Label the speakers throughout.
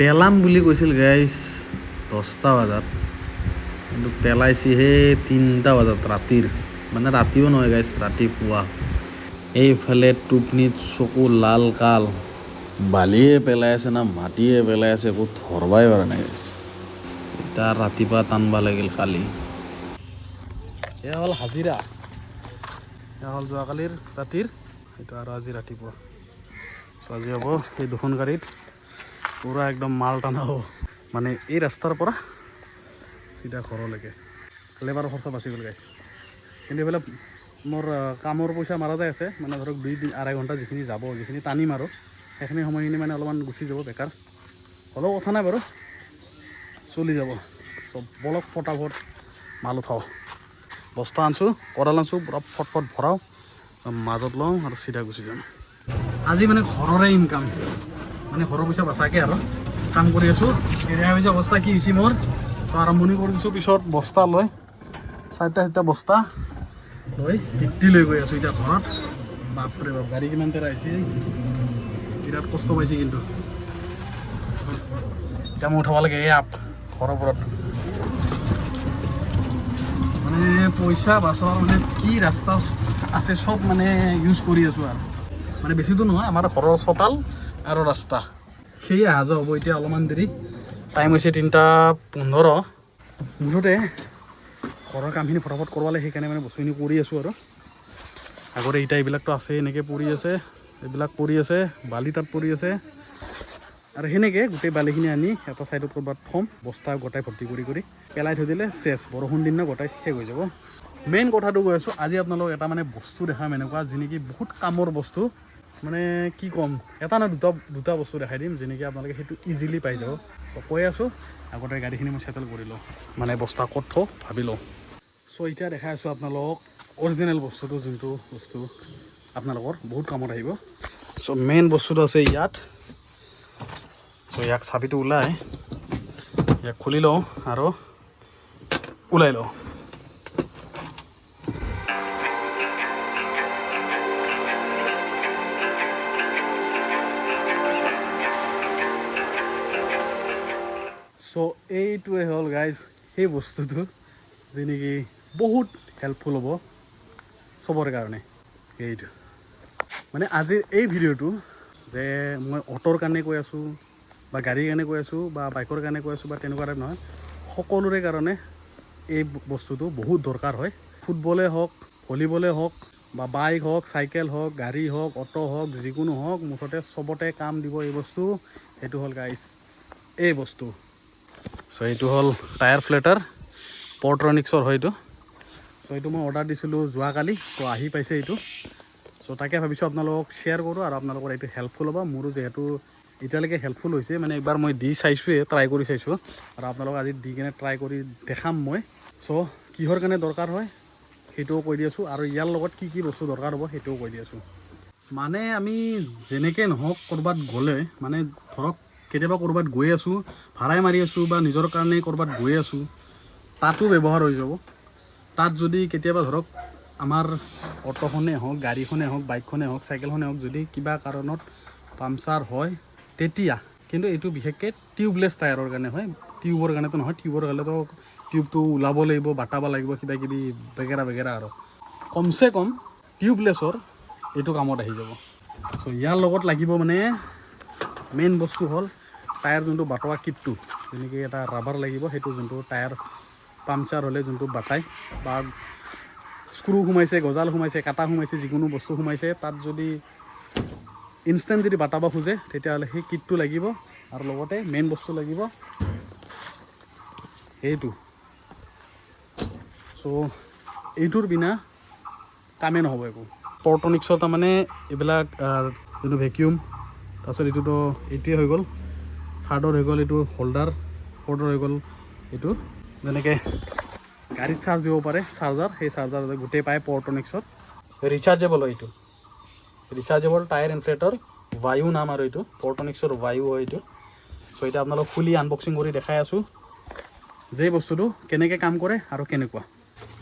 Speaker 1: পেলাম বুলি কৈছিল গাইজ 10টা বজাত, কিন্তু পেলাইছিহে 3টা বজাত ৰাতিৰ, মানে ৰাতিও নহয় গাইজ, ৰাতিপুৱা। এইফালে টোপনিত চকু লাল কাল, বালিয়ে পেলাই আছে না মাটিয়ে পেলাই আছে একো ধৰবাই পৰা নাই গাইজ। এতিয়া ৰাতিপুৱা টানবা লাগিল কালি। এয়া হ'ল হাজিৰা, এয়া হ'ল যোৱাকালিৰ ৰাতিৰ, এইটো আৰু আজি ৰাতিপুৱা। চ' আজি হ'ব এই দুখন গাড়ীত পূৰা একদম মাল টানা হ'ব, মানে এই ৰাস্তাৰ পৰা চিধা ঘৰলৈকে। লেবাৰৰ খৰচা বাচি গ'ল গাইছ, কিন্তু এইফালে মোৰ কামৰ পইচা মাৰা যায় আছে, মানে ধৰক 2-2.5 ঘণ্টা যিখিনি যাব, যিখিনি টানিম আৰু সেইখিনি সময়খিনি মানে অলপমান গুচি যাব বেকাৰ, হ'লেও কথা নাই বাৰু, চলি যাব। চব বলক ফটাফট মাল উঠাওঁ। বস্তা আনছোঁ, কঁডাল আনছোঁ, পূৰা ফটফট ভৰাওঁ, মাজত লওঁ আৰু চিধা গুচি যাম। আজি মানে ঘৰৰে ইনকাম, মানে ঘৰৰ পইচা বাচাকৈ আৰু কাম কৰি আছোঁ। এৰিয়া হৈছে অৱস্থা কি হৈছে মোৰ, তো আৰম্ভণি কৰি দিছোঁ। পিছত বস্তা লৈ 4টা বস্তা লৈ গিফ্টি লৈ গৈ আছোঁ এতিয়া ঘৰত। বাপৰে বাপ, গাড়ী কিমান তেৰা আহিছে, বিৰাট কষ্ট পাইছে কিন্তু। এতিয়া মই উঠাব লাগে এই আপ ঘৰৰ ওপৰত, মানে পইচা বাচোৱাৰ মানে কি ৰাস্তা আছে চব মানে ইউজ কৰি আছোঁ আৰু, মানে বেছিতো নহয়, আমাৰ ঘৰৰ চোতাল আৰু ৰাস্তা, সেয়ে অহা যোৱা হ'ব এতিয়া অলপমান দেৰি। টাইম হৈছে 3:15। মুঠতে ঘৰৰ কামখিনি ফটাফট কৰিব লাগে, সেইকাৰণে মানে বস্তুখিনি কৰি আছোঁ আৰু। আগতে ইটা এইবিলাকতো আছে, এনেকৈ পৰি আছে, এইবিলাক পৰি আছে, বালি তাত পৰি আছে, আৰু সেনেকৈ গোটেই বালিখিনি আনি এটা ছাইডত ক'ৰবাত থ'ম, বস্তা গোটাই ভৰ্তি কৰি পেলাই থৈ দিলে চেছ, বৰষুণ দিন গোটাই শেষ হৈ যাব। মেইন কথাটো কৈ আছোঁ, আজি আপোনালোকক এটা মানে বস্তু দেখাম এনেকুৱা, যেনেকৈ বহুত কামৰ বস্তু, মানে কি ক'ম, এটা না দুটা বস্তু দেখাই দিম, যেনেকৈ আপোনালোকে সেইটো ইজিলি পাই যাব। চ' কৈ আছোঁ, আগতে গাড়ীখিনি মই চেটেল কৰি লওঁ, মানে বস্তা ক'ত থওঁ ভাবি লওঁ। চ' এতিয়া দেখাই আছোঁ আপোনালোকক অৰিজিনেল বস্তুটো, যোনটো বস্তু আপোনালোকৰ বহুত কামত আহিব। চ' মেইন বস্তুটো আছে ইয়াত। চ' ইয়াক চাবিটো ওলাই, ইয়াক খুলি লওঁ আৰু ওলাই লওঁ। চ' এইটোৱে হ'ল গাইজ সেই বস্তুটো, যি নেকি বহুত হেল্পফুল হ'ব চবৰে কাৰণে। এইটো মানে আজিৰ এই ভিডিঅ'টো যে মই অটোৰ কাৰণে কৈ আছোঁ, বা গাড়ীৰ কাৰণে কৈ আছোঁ, বা বাইকৰ কাৰণে কৈ আছোঁ, বা তেনেকুৱা টাইপ নহয়, সকলোৰে কাৰণে এই বস্তুটো বহুত দৰকাৰ হয়। ফুটবলে হওক, ভলীবলে হওক, বা বাইক হওক, চাইকেল হওক, গাড়ী হওক, অটো হওক, যিকোনো হওক, মুঠতে চবতে কাম দিব এই বস্তু। সেইটো হ'ল গাইজ এই বস্তু। চ' এইটো হ'ল টায়াৰ ফ্লেটাৰ, পৰ্ট্ৰনিক্সৰ হয় এইটো। চ' এইটো মই অৰ্ডাৰ দিছিলোঁ যোৱাকালি, চ' আহি পাইছে এইটো। চ' তাকে ভাবিছোঁ আপোনালোকক শ্বেয়াৰ কৰোঁ, আৰু আপোনালোকৰ এইটো হেল্পফুল হ'ব। মোৰো যিহেতু এতিয়ালৈকে হেল্পফুল হৈছে, মানে একবাৰ মই দি চাইছোঁৱেই, ট্ৰাই কৰি চাইছোঁ, আৰু আপোনালোকক আজি দি কিনে ট্ৰাই কৰি দেখাম মই। চ' কিহৰ কাৰণে দৰকাৰ হয় সেইটোও কৈ দি আছোঁ, আৰু ইয়াৰ লগত কি কি বস্তু দৰকাৰ হ'ব সেইটোও কৈ দি আছোঁ। মানে আমি যেনেকৈ নহওক ক'ৰবাত গ'লে, মানে ধৰক কেতিয়াবা ক'ৰবাত গৈ আছোঁ, ভাড়াই মাৰি আছোঁ, বা নিজৰ কাৰণে ক'ৰবাত গৈ আছোঁ, তাতো ব্যৱহাৰ হৈ যাব। তাত যদি কেতিয়াবা ধৰক আমাৰ অটোখনেই হওক, গাড়ীখনেই হওক, বাইকখনেই হওক, চাইকেলখনেই হওক, যদি কিবা কাৰণত পামচাৰ হয়, তেতিয়া কিন্তু এইটো বিশেষকৈ টিউবলেছ টায়াৰৰ কাৰণে হয়, টিউবৰ কাৰণেতো নহয়। টিউবৰ হ'লেতো টিউবটো ওলাব লাগিব, বাটাব লাগিব, কিবা কিবি বেগেৰা আৰু কমচে কম টিউবলেছৰ এইটো কামত আহি যাব। চ' ইয়াৰ লগত লাগিব মানে মেইন বস্তু হ'ল টায়াৰ যোনটো বাটোৱা কিটটো, যেনেকৈ এটা ৰাবাৰ লাগিব, সেইটো যোনটো টায়াৰ পামচাৰ হ'লে যোনটো বাটায়, বা স্ক্ৰু সোমাইছে, গজাল সোমাইছে, কাটা সোমাইছে, যিকোনো বস্তু সোমাইছে, তাত যদি ইনষ্টেণ্ট যদি বাটাব খোজে, তেতিয়াহ'লে সেই কিটটো লাগিব। আৰু লগতে মেইন বস্তু লাগিব এইটো। চ' এইটোৰ বিনা কামেই নহ'ব একো। পৰ্ট্ৰনিক্সৰ তাৰমানে এইবিলাক যোনটো ভেকিউম, তাৰপিছত এইটোতো এইটোৱে হৈ গ'ল, থাৰ্ডৰ হৈ গ'ল এইটো হোল্ডাৰ, ফ'ৰ্থৰ হৈ গ'ল এইটো যেনেকৈ গাড়ীত চাৰ্জ দিব পাৰে চাৰ্জাৰ, সেই চাৰ্জাৰ গোটেই পায় পৰ্ট্ৰনিক্সত। ৰিচাৰ্জেবল হয় এইটো, ৰিচাৰ্জেবল টায়াৰ ইনফ্লেটৰ, বায়ু নাম, আৰু এইটো পৰ্ট্ৰনিক্সৰ বায়ু হয় এইটো। চ' এতিয়া আপোনালোক খুলি আনবক্সিং কৰি দেখাই আছোঁ যে বস্তুটো কেনেকৈ কাম কৰে আৰু কেনেকুৱা।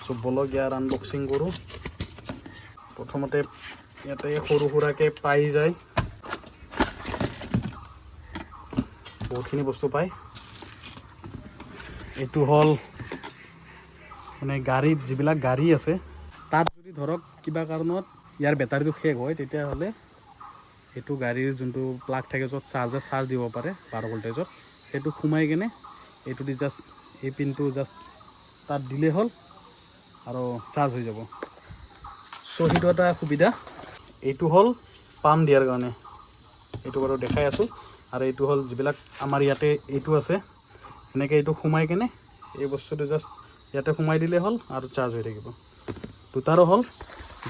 Speaker 1: চ' বলক ইয়াৰ আনবক্সিং কৰোঁ। প্ৰথমতে ইয়াতে সৰু সুৰাকৈ পাই যায়, বহুতখিনি বস্তু পায় এইটো হ'ল মানে গাড়ীত যিবিলাক গাড়ী আছে তাত যদি ধৰক কিবা কাৰণত ইয়াৰ বেটাৰীটো শেষ হয় তেতিয়াহ'লে এইটো গাড়ীৰ যোনটো প্লাগ থাকে য'ত চাৰ্জ দিব পাৰে 12 ভল্টেজত সেইটো সোমাই কিনে এইটো দি জাষ্ট এই পিনটো জাষ্ট তাত দিলেই হ'ল আৰু চাৰ্জ হৈ যাব চ' সেইটো এটা সুবিধা এইটো হ'ল পাম্প দিয়াৰ কাৰণে এইটো বাৰু দেখাই আছোঁ আৰু এইটো হ'ল যিবিলাক আমাৰ ইয়াতে এইটো আছে এনেকৈ এইটো সোমাই কিনে এই বস্তুটো জাষ্ট ইয়াতে সোমাই দিলেই হ'ল আৰু চাৰ্জ হৈ থাকিব দুটাৰো হ'ল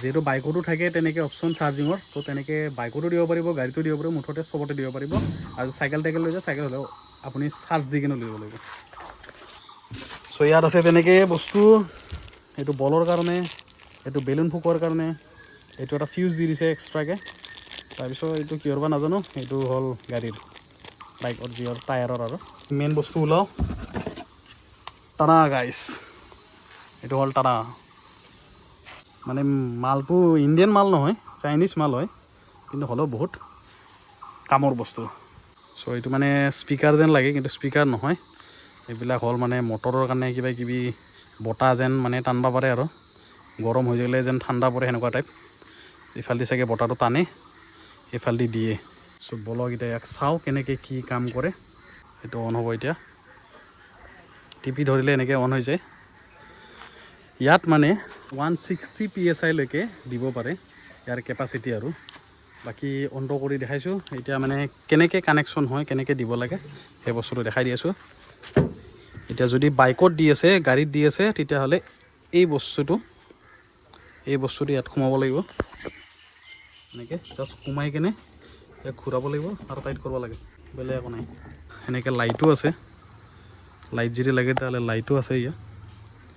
Speaker 1: যেহেতু বাইকতো থাকে তেনেকৈ অপশ্যন চাৰ্জিঙৰ তো তেনেকৈ বাইকতো দিব পাৰিব গাড়ীতো দিব পাৰিব মুঠতে চবতে দিব পাৰিব আৰু চাইকেল টাইকেল লৈ যায় চাইকেল হ'লেও আপুনি চাৰ্জ দি কিনে লৈ যাব লাগিব চ' ইয়াত আছে তেনেকৈ বস্তু এইটো বলৰ কাৰণে এইটো বেলুন ফুকোৱাৰ কাৰণে এইটো এটা ফিউজ দি দিছে এক্সট্ৰাকৈ তাৰপিছত এইটো কিহৰ বা নাজানো এইটো হ'ল গাড়ীৰ বাইকৰ যিহৰ টায়াৰৰ আৰু মেইন বস্তু ওলাওঁ টানা গাইছ এইটো হ'ল টানা মানে মালটো ইণ্ডিয়ান মাল নহয় চাইনিজ মাল হয় কিন্তু হ'লেও বহুত কামৰ বস্তু চ' এইটো মানে স্পীকাৰ যেন লাগে কিন্তু স্পীকাৰ নহয় এইবিলাক হ'ল মানে মটৰৰ কাৰণে কিবা কিবি বতাহ যেন মানে টানিব পাৰে আৰু গৰম হৈ গ'লে যেন ঠাণ্ডা পৰে সেনেকুৱা টাইপ ইফালেদি চাগে বতাহটো টানে এইফালেদি দিয়ে চ' বলক এতিয়া ইয়াক চাওঁ কেনেকৈ কি কাম কৰে এইটো অন হ'ব এতিয়া টিপি ধৰিলে এনেকৈ অন হৈ যায় ইয়াত মানে 160 PSI লৈকে দিব পাৰে ইয়াৰ কেপাচিটি আৰু বাকী অন কৰি দেখাইছোঁ এতিয়া মানে কেনেকৈ কানেকশ্যন হয় কেনেকৈ দিব লাগে সেই বস্তুটো দেখাই দি আছোঁ এতিয়া যদি বাইকত দি আছে গাড়ীত দি আছে তেতিয়াহ'লে এই বস্তুটো ইয়াত সোমাব লাগিব এনেকৈ জাষ্ট সোমাই কিনে ইয়াক ঘূৰাব লাগিব আৰু টাইট কৰিব লাগে বেলেগ একো নাই এনেকৈ লাইটো আছে লাইট যদি লাগে তেতিয়াহ'লে লাইটো আছে ইয়াত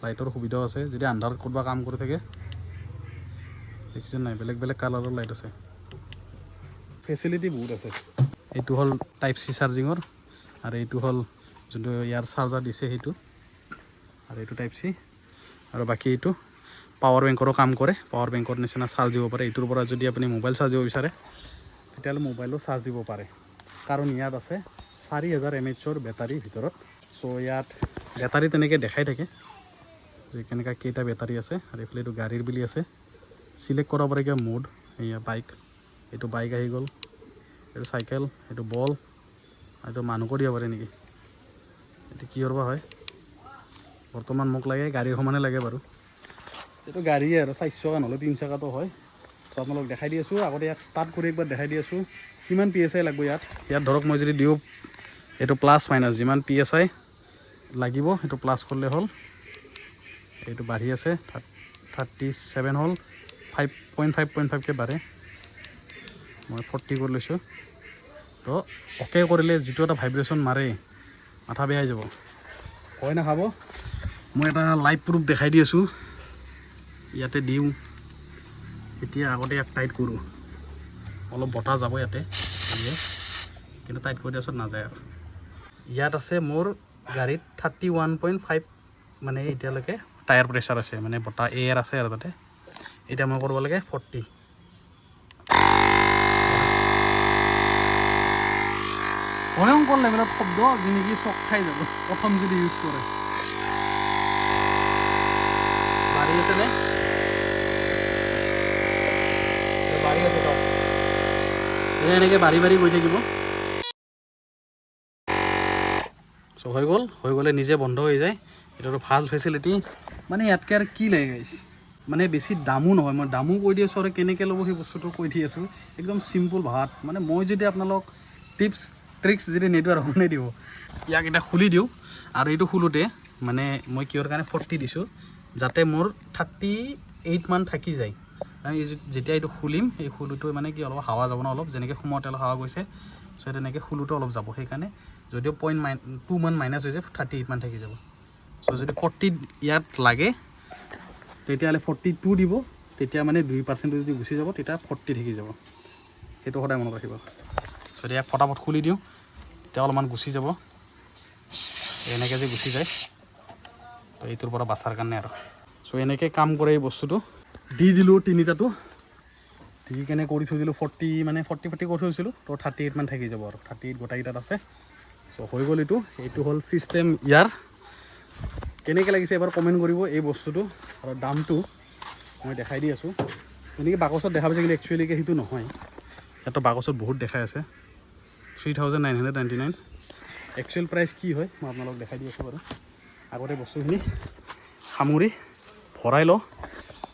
Speaker 1: লাইটৰ সুবিধাও আছে যদি আন্ধাৰত ক'ৰবাত কাম কৰি থাকে দেখিছে নাই বেলেগ বেলেগ কালাৰৰ লাইট আছে ফেচিলিটি বহুত আছে এইটো হ'ল টাইপ চি চাৰ্জিঙৰ আৰু এইটো হ'ল যোনটো ইয়াৰ চাৰ্জাৰ দিছে সেইটো আৰু এইটো টাইপ চি আৰু বাকী এইটো পাৱাৰ বেংকৰো কাম কৰে পাৱাৰ বেংকৰ নিচিনা চাৰ্জ দিব পাৰে এইটোৰ পৰা যদি আপুনি মোবাইল চাৰ্জ দিব বিচাৰে তেতিয়াহ'লে মোবাইলো চাৰ্জ দিব পাৰে কাৰণ ইয়াত আছে 4000 mAh বেটাৰীৰ ভিতৰত চ' ইয়াত বেটাৰী তেনেকৈ দেখাই থাকে যে কেনেকুৱা কেইটা বেটাৰী আছে আৰু এইফালে এইটো গাড়ীৰ বুলি আছে চিলেক্ট কৰিব পাৰে কিবা মোড এয়া বাইক এইটো বাইক আহি গ'ল এইটো চাইকেল এইটো বল এইটো মানুহকো দিব পাৰে নেকি এইটো কিহৰ বা হয় বৰ্তমান মোক লাগে গাড়ীৰ সমানে লাগে বাৰু এইটো গাড়ীয়ে আৰু 4 চকা নহ'লে 3 চকাটো হয় চ' আপোনালোক দেখাই দি আছোঁ আগতে ইয়াক ষ্টাৰ্ট কৰি একবাৰ দেখাই দি আছোঁ কিমান PSI লাগিব ইয়াত ধৰক মই যদি দিওঁ এইটো প্লাছ মাইনাছ যিমান PSI লাগিব সেইটো প্লাছ কৰিলে হ'ল এইটো বাঢ়ি আছে 37 হ'ল 5.5কৈ বাঢ়ে মই 40 কৰি লৈছোঁ তো অ'কে কৰিলে যিটো এটা ভাইব্ৰেশ্যন মাৰে মাথা বেয়া হৈ যাব ভয় নাখাব মই এটা লাইভ প্ৰুফ দেখাই দি আছোঁ ইয়াতে দিওঁ এতিয়া আগতে ইয়াক টাইট কৰোঁ অলপ বতাহ যাব ইয়াতে কিন্তু টাইট কৰি দিয়াৰ পিছত নাযায় আৰু ইয়াত আছে মোৰ গাড়ীত 31.5 মানে এতিয়ালৈকে টায়াৰ প্ৰেছাৰ আছে মানে বতাহ এয়াৰ আছে আৰু তাতে এতিয়া মই কৰিব লাগে 40 ভয়ংকৰ লেভেলত শব্দ যেনেকৈ চক খাই যাব প্ৰথম যদি ইউজ কৰে বাঢ়ি আছেনে বাঢ়ি আছে চব এনেকৈ বাঢ়ি গৈ থাকিব চ' হৈ গ'লে নিজে বন্ধ হৈ যায় এইটো ভাল ফেচিলিটি মানে ইয়াতকৈ আৰু কি লাগে গাইছ মানে বেছি দামো নহয় মই দামো কৈ দি আছোঁ আৰু কেনেকৈ ল'ব সেই বস্তুটো কৈ দি আছোঁ একদম চিম্পুল ভাষাত মানে মই যদি আপোনালোক টিপছ ট্ৰিক্স যদি নিদিওঁ আৰু শুনাই দিব ইয়াক এতিয়া খুলি দিওঁ আৰু এইটো খোলোতে মানে মই কিহৰ কাৰণে 40 দিছোঁ যাতে মোৰ 38 মান থাকি যায় যেতিয়া এইটো খুলিম এই খুলোটো মানে কি অলপ হাৱা যাব ন অলপ যেনেকৈ সোমাওঁতে অলপ হাৱা গৈছে চ' তেনেকৈ খুলোটো অলপ যাব সেইকাৰণে যদিও 0.2 মান মাইনাছ হৈ যায় 38 মান থাকি যাব চ' যদি 40 ইয়াত লাগে তেতিয়াহ'লে 42 দিব তেতিয়া মানে 2% যদি গুচি যাব তেতিয়া 40 থাকি যাব সেইটো সদায় মনত ৰাখিব চ' ইয়াক ফটাফট খুলি দিওঁ তেতিয়া অলপমান গুচি যাব এনেকৈ যে গুচি যায় তো এইটোৰ পৰা বাচাৰ কাৰণে আৰু চ' এনেকৈ কাম কৰে এই বস্তুটো দি দিলোঁ তিনিটাটো দি কেনে কৰি থৈছিলোঁ 40 কৰি থৈছিলোঁ তো 38 মান থাকি যাব আৰু 38 গোটেইকেইটাত আছে চ' হৈ গ'ল এইটো হ'ল ছিষ্টেম ইয়াৰ। কেনেকৈ লাগিছে এবাৰ কমেণ্ট কৰিব এই বস্তুটো। আৰু দামটো মই দেখাই দি আছোঁ। এনেকৈ বাকচত দেখা পাইছে, কিন্তু একচুৱেলিকৈ সেইটো নহয়। ইয়াতো বাকচত বহুত দেখাই আছে 3999। একচুৱেল প্ৰাইচ কি হয় মই আপোনালোকক দেখাই দি আছোঁ বাৰু। আগতে বস্তুখিনি সামৰি ভৰাই লওঁ,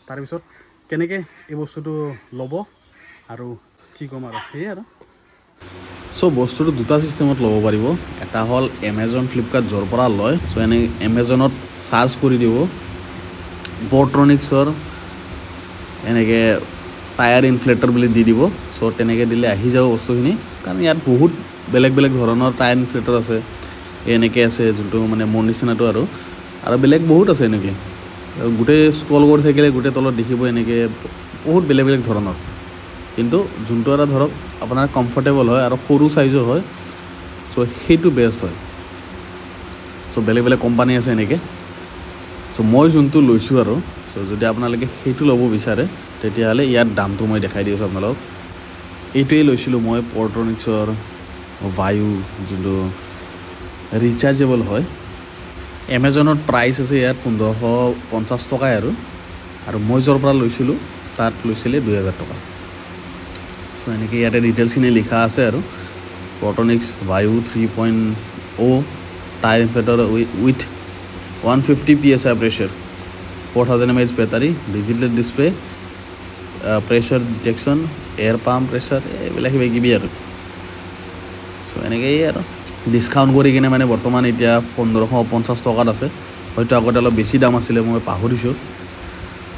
Speaker 1: তাৰপিছত কেনেকৈ এই বস্তুটো ল'ব আৰু কি ক'ম আৰু সেয়ে আৰু। চ' বস্তুটো দুটা ছিষ্টেমত ল'ব পাৰিব। এটা হ'ল এমেজন, ফ্লিপকাৰ্ট য'ৰ পৰা লয়। চ' এনে এমেজনত চাৰ্চ কৰি দিব পৰ্ট্ৰনিক্সৰ এনেকৈ টায়াৰ ইনফ্লেটৰ বুলি দি দিব। চ' তেনেকৈ দিলে আহি যাব বস্তুখিনি। কাৰণ ইয়াত বহুত বেলেগ বেলেগ ধৰণৰ টায়াৰ ইনফ্লেটৰ আছে। এনেকৈ আছে যোনটো মানে মোৰ নিচিনাটো আৰু বেলেগ বহুত আছে এনেকৈ। গোটেই স্ক্ৰল কৰি থাকিলে গোটেই তলত দেখিব এনেকৈ বহুত বেলেগ বেলেগ ধৰণৰ। কিন্তু যোনটো এটা ধৰক আপোনাৰ কমফৰ্টেবল হয় আৰু সৰু চাইজৰ হয়, চ' সেইটো বেষ্ট হয়। চ' বেলেগ বেলেগ কোম্পানী আছে এনেকৈ। চ' মই যোনটো লৈছোঁ আৰু চ' যদি আপোনালোকে সেইটো ল'ব বিচাৰে তেতিয়াহ'লে ইয়াৰ দামটো মই দেখাই দি আছোঁ আপোনালোকক। এইটোৱেই লৈছিলোঁ মই পৰ্ট্ৰনিক্সৰ ভায়ু, যোনটো ৰিচাৰ্জেবল হয়। এমেজনত প্ৰাইচ আছে ইয়াত 1550 টকাই আৰু মই য'ৰ পৰা লৈছিলোঁ তাত লৈছিলে 2000 টকা। চ' এনেকৈ ইয়াতে ডিটেইলছখিনি লিখা আছে আৰু Portronics Vayu 3.0 tyre inflator with 150 PSI pressure, 4000 mAh battery, digital display, pressure detection, air pump pressure, এইবিলাক কিবা কিবি আৰু। চ' এনেকৈয়ে আৰু ডিছকাউণ্ট কৰি কিনে মানে বৰ্তমান এতিয়া 1550 টকাত আছে। হয়তো আগতে অলপ বেছি দাম আছিলে, মই পাহৰিছোঁ।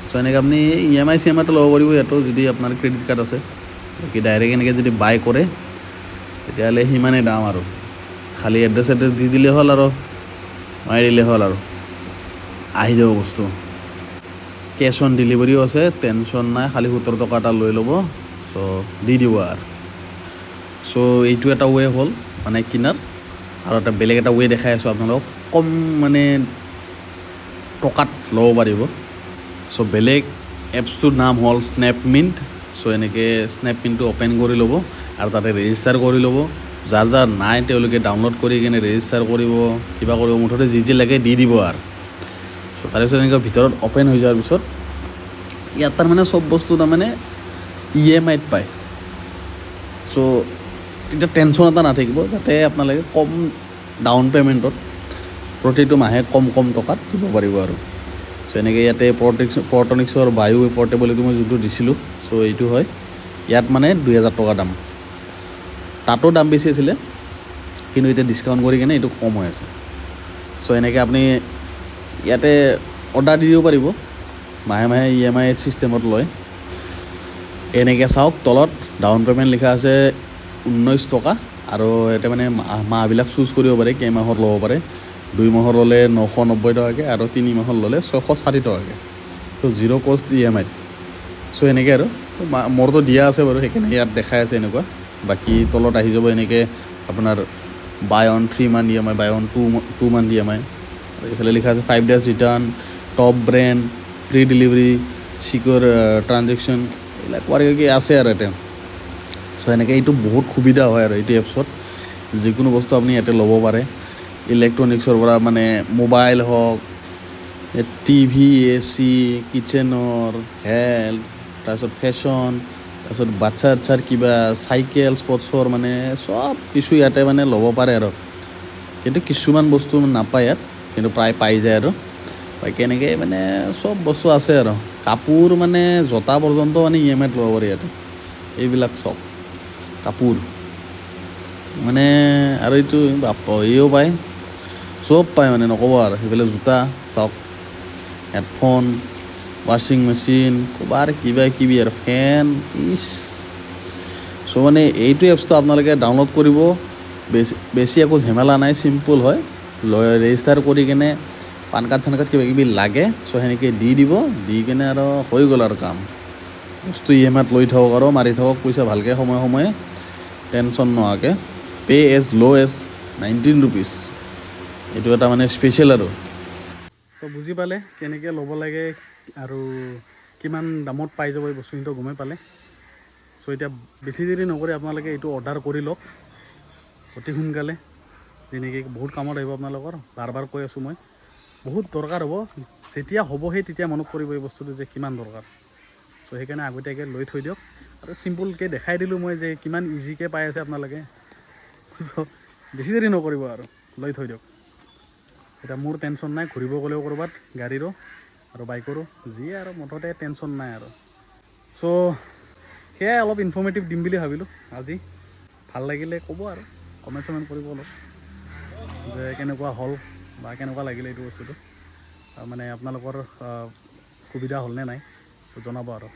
Speaker 1: চ' এনেকৈ আপুনি EMI চিএমআইটো ল'ব পাৰিব ইয়াতো, যদি আপোনাৰ ক্ৰেডিট কাৰ্ড আছে। বাকী ডাইৰেক্ট এনেকৈ যদি বাই কৰে তেতিয়াহ'লে সিমানেই দাম আৰু। খালী এড্ৰেছ দি দিলেই হ'ল আৰু মাৰি দিলেই হ'ল আৰু আহি যাব বস্তু। কেছ অন ডেলিভাৰীও আছে, টেনশ্যন নাই। খালী 70 টকা এটা লৈ ল'ব, চ' দি দিব আৰু। চ' এইটো এটা ৱে হ'ল মানে কিনাৰ। আৰু এটা বেলেগ এটা ৱে দেখাই আছোঁ আপোনালোকক, কম মানে টকাত ল'ব পাৰিব। চ' বেলেগ এপছটোৰ নাম হ'ল স্নেপমিণ্ট। চ' এনেকৈ স্নেপমিণ্টটো অ'পেন কৰি ল'ব আৰু তাতে ৰেজিষ্টাৰ কৰি ল'ব। যাৰ যাৰ নাই তেওঁলোকে ডাউনলোড কৰি কিনে ৰেজিষ্টাৰ কৰিব, কিবা কৰিব, মুঠতে যি যি লাগে দি দিব আৰু। চ' তাৰপিছত এনেকৈ ভিতৰত অ'পেন হৈ যোৱাৰ পিছত ইয়াত তাৰমানে চব বস্তু তাৰমানে EMIত পায়। চ' তেতিয়া টেনশ্যন এটা নাথাকিব, যাতে আপোনালোকে কম ডাউন পে'মেণ্টত প্ৰতিটো মাহে কম কম টকাত দিব পাৰিব আৰু। চ' এনেকৈ ইয়াতে পৰ্ট্ৰনিক্সৰ ভায়ু পৰ্টেবল এইটো মই যোনটো দিছিলোঁ, চ' এইটো হয়। ইয়াত মানে 2000 টকা দাম। তাতো দাম বেছি আছিলে, কিন্তু এতিয়া ডিছকাউণ্ট কৰি কিনে এইটো কম হৈ আছে। চ' এনেকৈ আপুনি ইয়াতে অৰ্ডাৰ দি দিব পাৰিব, মাহে মাহে EMI চিষ্টেমত লয়। এনেকৈ চাওক তলত ডাউন পে'মেণ্ট লিখা আছে 19 টকা। আৰু ইয়াতে মানে মাহবিলাক চুজ কৰিব পাৰে, কেইমাহৰ ল'ব পাৰে। 2 মাহৰ ল'লে 990 টকাকৈ, আৰু 3 মাহৰ ল'লে 660 টকাকৈ। ত' 0 কষ্ট EMIত। চ' এনেকৈ আৰু মোৰতো দিয়া আছে বাৰু, সেইকাৰণে ইয়াত দেখাই আছে এনেকুৱা। বাকী তলত আহি যাব এনেকৈ আপোনাৰ buy on 3 month EMI, buy on 2 month EMI। আৰু এইফালে লিখা আছে 5 days return, top brand, free delivery, secure transaction, এইবিলাক কি আছে আৰু ইয়াতে। চ' এনেকৈ এইটো বহুত সুবিধা হয় আৰু এইটো এপছত। যিকোনো বস্তু আপুনি ইয়াতে ল'ব পাৰে। ইলেক্ট্ৰনিক্সৰ পৰা মানে মোবাইল হওক, TV, AC, কিটচেনৰ, হেল্থ, তাৰপিছত ফেশ্বন, তাৰপিছত বাচ্ছাৰ কিবা চাইকেল স্পৰ্টছৰ, মানে চব কিছু ইয়াতে মানে ল'ব পাৰে আৰু। কিন্তু কিছুমান বস্তু নাপায় ইয়াত, কিন্তু প্ৰায় পাই যায় আৰু। বাকী এনেকৈ মানে চব বস্তু আছে আৰু। কাপোৰ মানে জোতা পৰ্যন্ত মানে EMIত ল'ব পাৰি ইয়াতে। এইবিলাক চব কাপোৰ মানে, আৰু এইটো এইও পায়, চব পায় মানে নক'ব আৰু। সেইফালে জোতা চাওক, হেডফোন, ৱাশ্বিং মেচিন, ক'বাৰ কিবা কিবি আৰু ফেন, চ' মানে এইটো এপছটো আপোনালোকে ডাউনলোড কৰিব। বেছি একো ঝেমেলা নাই, চিম্পুল হয়। ৰেজিষ্টাৰ কৰি কিনে পান কাৰ্ড চান কাৰ্ড কিবা কিবি লাগে, চ' সেনেকৈ দি দিব, দি কিনে আৰু হৈ গ'ল আৰু কাম। বস্তু EMIত লৈ থাকক আৰু মাৰি থাকক পইচা ভালকৈ, সময়ে সময়ে টেনশ্যন নোহোৱাকৈ। পে' এজ ল' এজ 19 rupees। এইটো এটা মানে স্পেচিয়েল আৰু। চ' বুজি পালে কেনেকৈ ল'ব লাগে আৰু কিমান দামত পাই যাব এই বস্তুখিনিতো গমেই পালে। চ' এতিয়া বেছি দেৰি নকৰি আপোনালোকে এইটো অৰ্ডাৰ কৰি লওক অতি সোনকালে। যি নেকি বহুত কামত আহিব আপোনালোকৰ। বাৰ বাৰ কৈ আছোঁ মই, বহুত দৰকাৰ হ'ব। যেতিয়া হ'ব সেই তেতিয়া মনত পৰিব এই বস্তুটো যে কিমান দৰকাৰ। চ' সেইকাৰণে আগতীয়াকৈ লৈ থৈ দিয়ক। আৰু চিম্পুলকৈ দেখাই দিলোঁ মই যে কিমান ইজিকৈ পাই আছে আপোনালোকে। চ' বেছি দেৰি নকৰিব আৰু লৈ থৈ দিয়ক। এতিয়া মোৰ টেনশ্যন নাই, ঘূৰিব গ'লেও ক'ৰবাত গাড়ীৰো আৰু বাইকৰো যিয়ে আৰু মুঠতে টেনশ্যন নাই আৰু। চ' সেয়াই অলপ ইনফৰ্মেটিভ দিম বুলি ভাবিলোঁ আজি। ভাল লাগিলে ক'ব আৰু কমেণ্ট চমেণ্ট কৰিব অলপ যে কেনেকুৱা হ'ল বা কেনেকুৱা লাগিলে এইটো বস্তুটো, মানে আপোনালোকৰ সুবিধা হ'লনে নাই জনাব আৰু।